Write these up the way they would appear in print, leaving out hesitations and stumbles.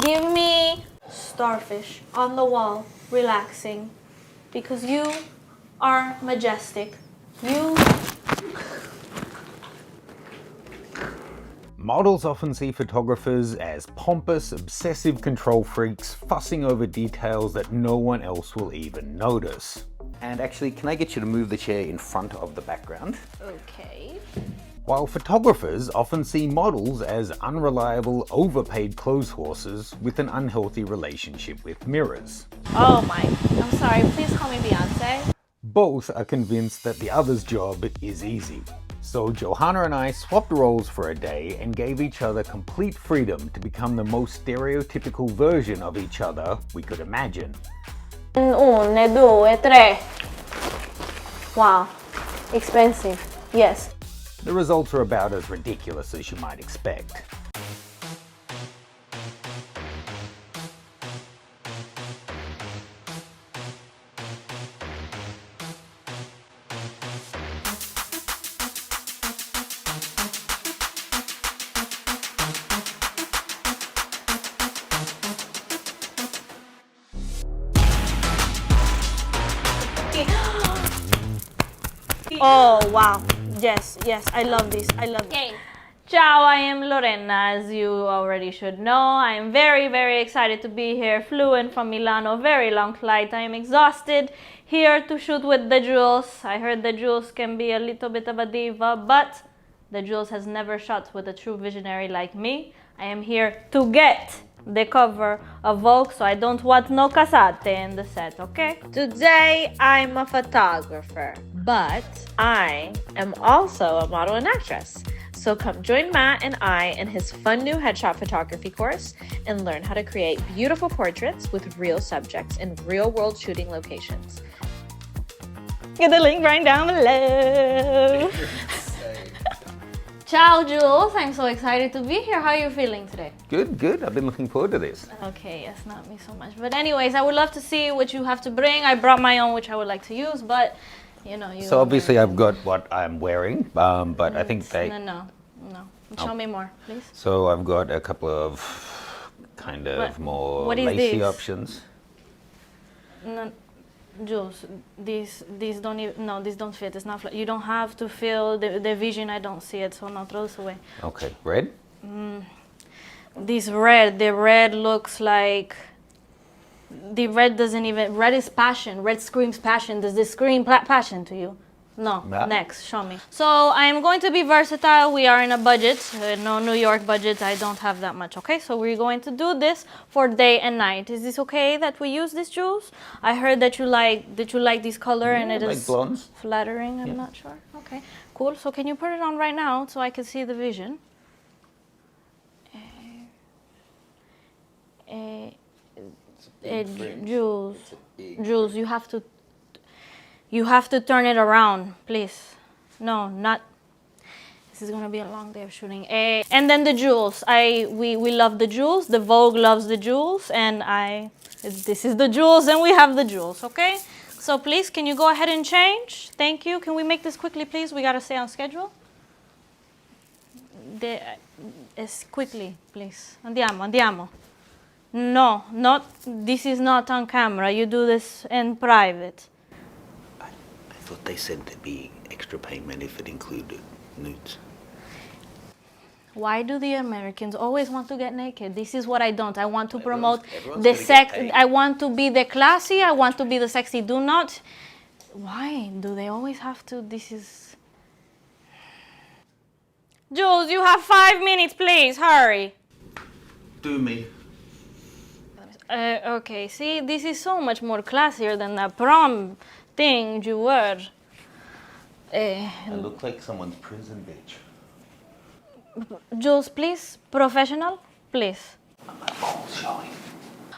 Give me starfish on the wall, relaxing. Because you are majestic. You... Models often see photographers as pompous, obsessive control freaks, fussing over details that no one else will even notice. And actually, can I get you to move the chair in front of the background? Okay. While photographers often see models as unreliable, overpaid clothes horses with an unhealthy relationship with mirrors. Oh my, I'm sorry, please call me Beyonce. Both are convinced that the other's job is easy. So Johanna and I swapped roles for a day and gave each other complete freedom to become the most stereotypical version of each other we could imagine. 1, 2, 3. Wow, expensive, yes. The results are about as ridiculous as you might expect. Oh wow, yes, I love this, I love it. Ciao, I am Lorena, as you already should know. I am very excited to be here, flew in from Milano, very long flight. I am exhausted, here to shoot with the Jules. I heard the Jules can be a little bit of a diva, but the Jules has never shot with a true visionary like me. I am here to get the cover of Vogue, so I don't want no casate in the set, okay? Today, I'm a photographer, but I am also a model and actress. So come join Matt and I in his fun new headshot photography course and learn how to create beautiful portraits with real subjects in real-world shooting locations. Get the link right down below. Ciao, Jules. I'm so excited to be here. How are you feeling today? Good. I've been looking forward to this. Okay, yes, not me so much. But anyways, I would love to see what you have to bring. I brought my own, which I would like to use, but you know, So obviously I've got what I'm wearing, but I think they... No. Show me more, please. So I've got a couple of kind of more what is lacy this? options. No, Jules, these don't even, no, these don't fit. It's not. You don't have to feel the vision. I don't see it, so no, throw this away. Okay, red? This red, the red looks like. The red doesn't even. Red is passion. Red screams passion. Does this scream passion to you? No. Nah. Next, show me. So I am going to be versatile. We are in a budget, no New York budget. I don't have that much. Okay, so we're going to do this for day and night. Is this okay that we use this, Jules? I heard that you like this color, and it like is blondes. flattering. I'm not sure. Okay, cool. So can you put it on right now so I can see the vision? Jules, you have to turn it around, please. No, not. This is gonna be a long day of shooting. And then the jewels. We love the jewels. The Vogue loves the jewels, and this is the jewels, and we have the jewels. Okay. So please, can you go ahead and change? Thank you. Can we make this quickly, please? We gotta stay on schedule. Quickly, please. Andiamo. No, this is not on camera. You do this in private. I thought they said there'd be extra payment if it included nudes. Why do the Americans always want to get naked? This is what I don't. I want to promote everyone's the gonna get sex. paid. I want to be the classy. I want to be the sexy. Do not. Why do they always have to? This is. Jules, you have 5 minutes, please. Hurry. Do me. Okay, see, this is so much more classier than the prom thing you were. I look like someone's prison bitch. Jules, please, professional, please. My balls showing.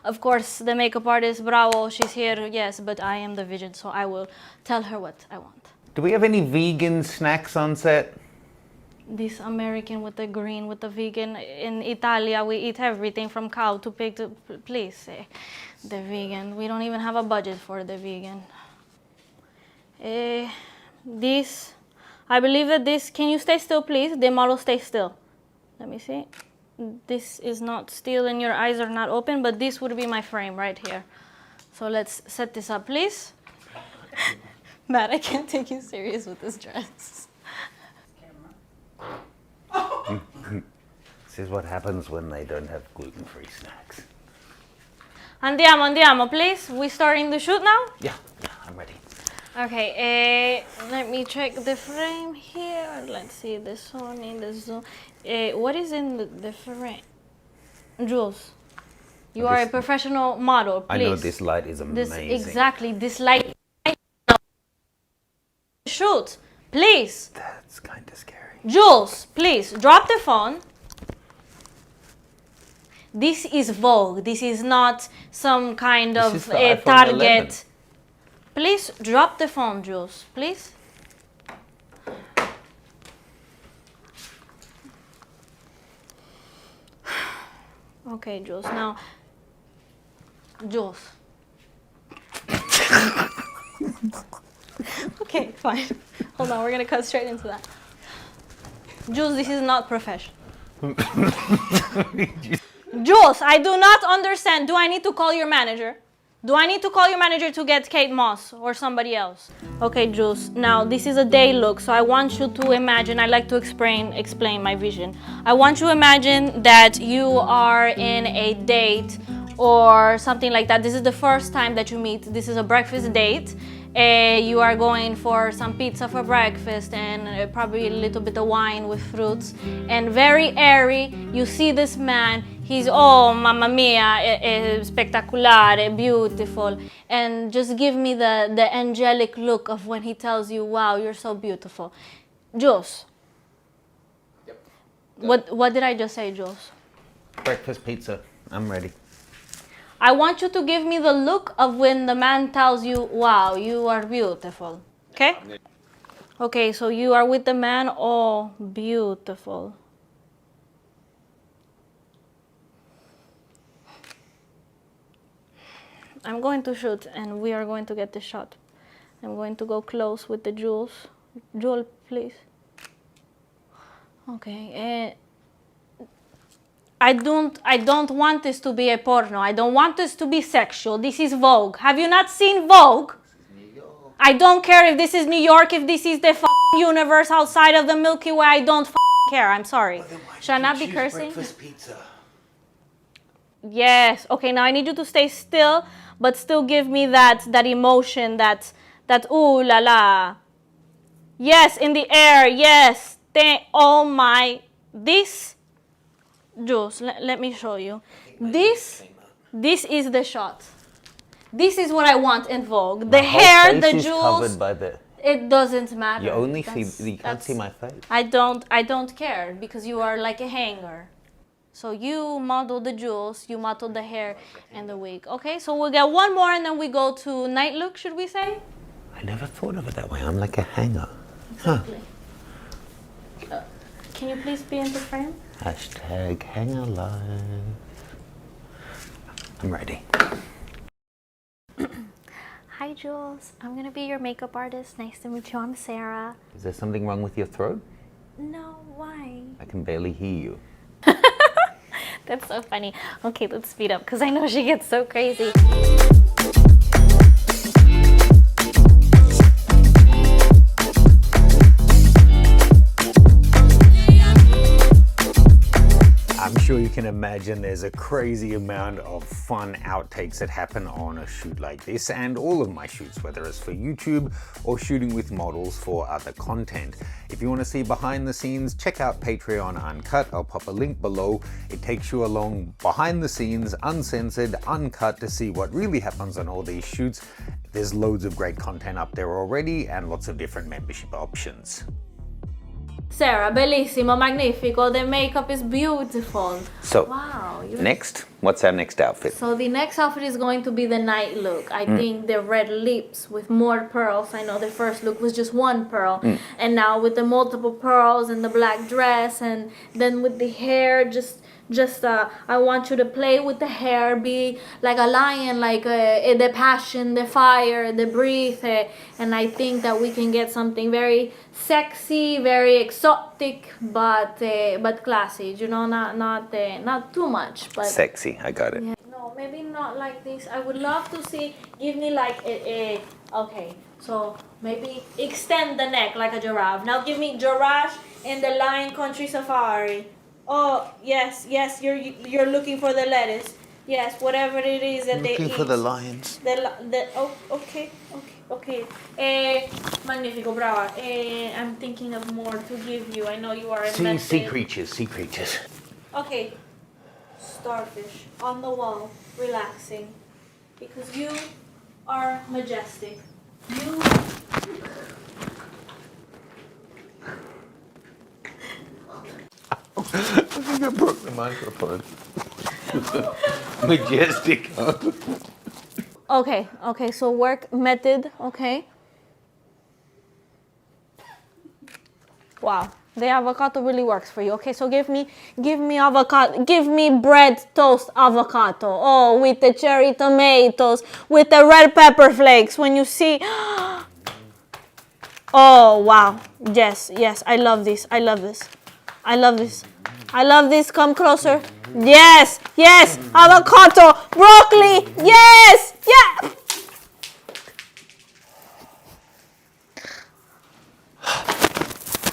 Of course, the makeup artist, bravo, she's here, yes, but I am the vision, so I will tell her what I want. Do we have any vegan snacks on set? This American with the green, with the vegan. In Italia, we eat everything from cow to pig to, please, the vegan. We don't even have a budget for the vegan. I believe that this, can you stay still, please? The model stay still. Let me see. this is not still and your eyes are not open, but this would be my frame right here. So let's set this up, please. Matt, I can't take you serious with this dress. This is what happens when they don't have gluten-free snacks. Andiamo, please. We starting the shoot now? Yeah, I'm ready. Okay, let me check the frame here. Let's see the Sony, the Zoom. What is in the frame? Jules, you are a professional model, please. I know this light is amazing. Exactly, this light. Shoot, please. That's kind of scary. Jules, please, drop the phone. This is Vogue. This is not some kind This of is the iPhone 11. Target. Please drop the phone, Jules. Please. Okay, Jules. Now, Jules. Okay, fine. Hold on. We're gonna cut straight into that. Jules, this is not professional. Jules, I do not understand. Do I need to call your manager? Do I need to call your manager to get Kate Moss or somebody else? Okay, Jules, now this is a day look, so I want you to imagine, I like to explain my vision. I want you to imagine that you are in a date or something like that. This is the first time that you meet. This is a breakfast date. You are going for some pizza for breakfast and probably a little bit of wine with fruits. And very airy, you see this man. He's, oh, mamma mia, spectacolare, beautiful. And just give me the angelic look of when he tells you, wow, you're so beautiful. Jules. Yep. What did I just say, Jules? Breakfast pizza. I'm ready. I want you to give me the look of when the man tells you, wow, you are beautiful. Okay? Okay, so you are with the man, oh, beautiful. I'm going to shoot and we are going to get the shot. I'm going to go close with the Jules. Jewel, please. Okay. I don't want this to be a porno. I don't want this to be sexual. This is Vogue. Have you not seen Vogue? I don't care if this is New York, if this is the fucking universe outside of the Milky Way. I don't care. I'm sorry. Should I not be cursing? Breakfast pizza. Yes. Okay, now I need you to stay still, but still give me that emotion, that ooh la la. Yes, in the air. Yes. Oh my. This. Jules, let me show you. This is the shot. This is what I want in Vogue. The hair, the jewels. Covered by the... It doesn't matter. You only see, you can't see my face. I don't care because you are like a hanger. So you model the jewels, you model the hair and the wig. Okay, so we'll get one more and then we go to night look, should we say? I never thought of it that way. I'm like a hanger. Exactly. Huh. Can you please be in the frame? Hashtag hang alive. I'm ready. Hi Jules, I'm gonna be your makeup artist. Nice to meet you, I'm Sarah. Is there something wrong with your throat? No, why? I can barely hear you. That's so funny. Okay, let's speed up because I know she gets so crazy. I'm sure you can imagine there's a crazy amount of fun outtakes that happen on a shoot like this, and all of my shoots, whether it's for YouTube or shooting with models for other content. If you want to see behind the scenes, check out Patreon Uncut. I'll pop a link below. It takes you along behind the scenes, uncensored, uncut, to see what really happens on all these shoots. There's loads of great content up there already and lots of different membership options. Sarah, bellissimo, magnifico. The makeup is beautiful. So, wow. next, what's our next outfit? So the next outfit is going to be the night look. I think the red lips with more pearls. I know the first look was just one pearl. And now with the multiple pearls and the black dress and then with the hair just Just I want you to play with the hair, be like a lion, like the passion, the fire, the breathe, and I think that we can get something very sexy, very exotic, but classy. You know, not too much, but Sexy, I got it. yeah. No, maybe not like this. I would love to see. Give me like a okay. So maybe extend the neck like a giraffe. Now give me giraffe in the Lion Country Safari. Oh yes, yes. You're looking for the lettuce. Yes, whatever it is that they eat. Looking for the lions. Oh, okay. Magnifico, brava. I'm thinking of more to give you. I know you are a Sea creatures. Okay. Starfish on the wall, relaxing, because you are majestic. You. I think I broke the microphone. Majestic. Okay, so work method, okay. Wow, the avocado really works for you. Okay, so give me avocado, give me bread toast avocado. Oh, with the cherry tomatoes, with the red pepper flakes. When you see, oh wow, yes, I love this. Come closer. Yes, avocado, broccoli. Yes, yeah.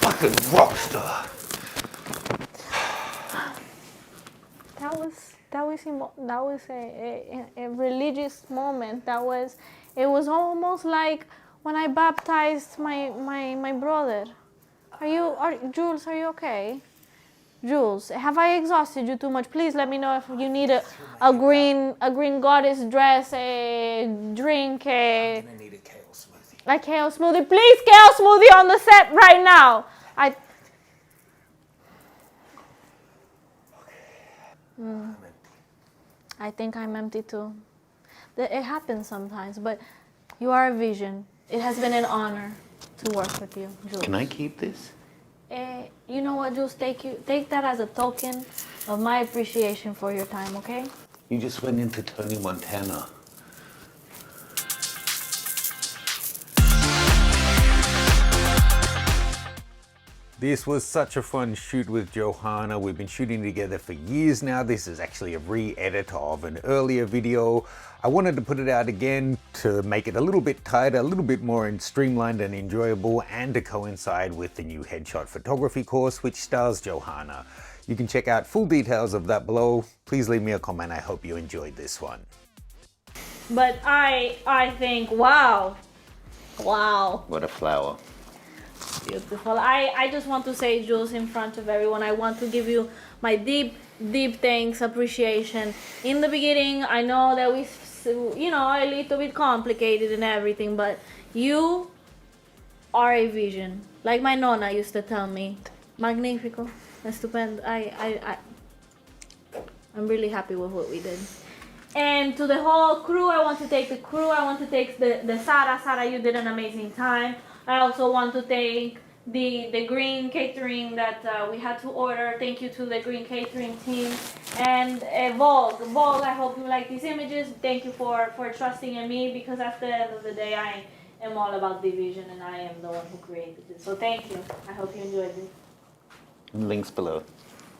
Fucking rock star. That was a religious moment. It was almost like when I baptized my brother. Jules, are you okay? Jules, have I exhausted you too much? Please let me know if you need a green goddess dress, a drink, I'm gonna need a kale smoothie. a kale smoothie. Please, kale smoothie on the set right now. I think I'm empty too. It happens sometimes, but you are a vision. It has been an honor to work with you, Jules. Can I keep this? You know what, Jules? Take that as a token of my appreciation for your time, okay? You just went into Tony Montana. This was such a fun shoot with Johanna. We've been shooting together for years now. This is actually a re-edit of an earlier video. I wanted to put it out again to make it a little bit tighter, a little bit more streamlined and enjoyable, and to coincide with the new headshot photography course, which stars Johanna. You can check out full details of that below. Please leave me a comment. I hope you enjoyed this one. But I think, wow. What a flower. Beautiful. I just want to say, Jules, in front of everyone, I want to give you my deep thanks, appreciation. In the beginning, I know that we, a little bit complicated and everything, but you are a vision. Like my nonna used to tell me, magnifico, estupendo. I'm really happy with what we did. And to the whole crew, I want to thank the crew. I want to thank the Sarah, you did an amazing time. I also want to thank the green catering that we had to order. Thank you to the green catering team. And Vogue, I hope you like these images. Thank you for trusting in me, because at the end of the day, I am all about division and I am the one who created it. So thank you. I hope you enjoyed it. Links below.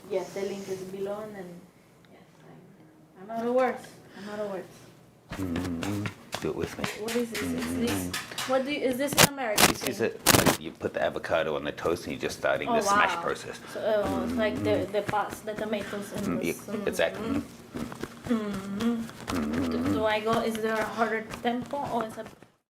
Yes, the link is below, and then yes, I'm out of words. Do it with me. What is this? Is this in America? This is it. You put the avocado on the toast and you're just starting the smash process. So it's like the tomatoes and this. Exactly. Do I go? Is there a harder tempo or is it?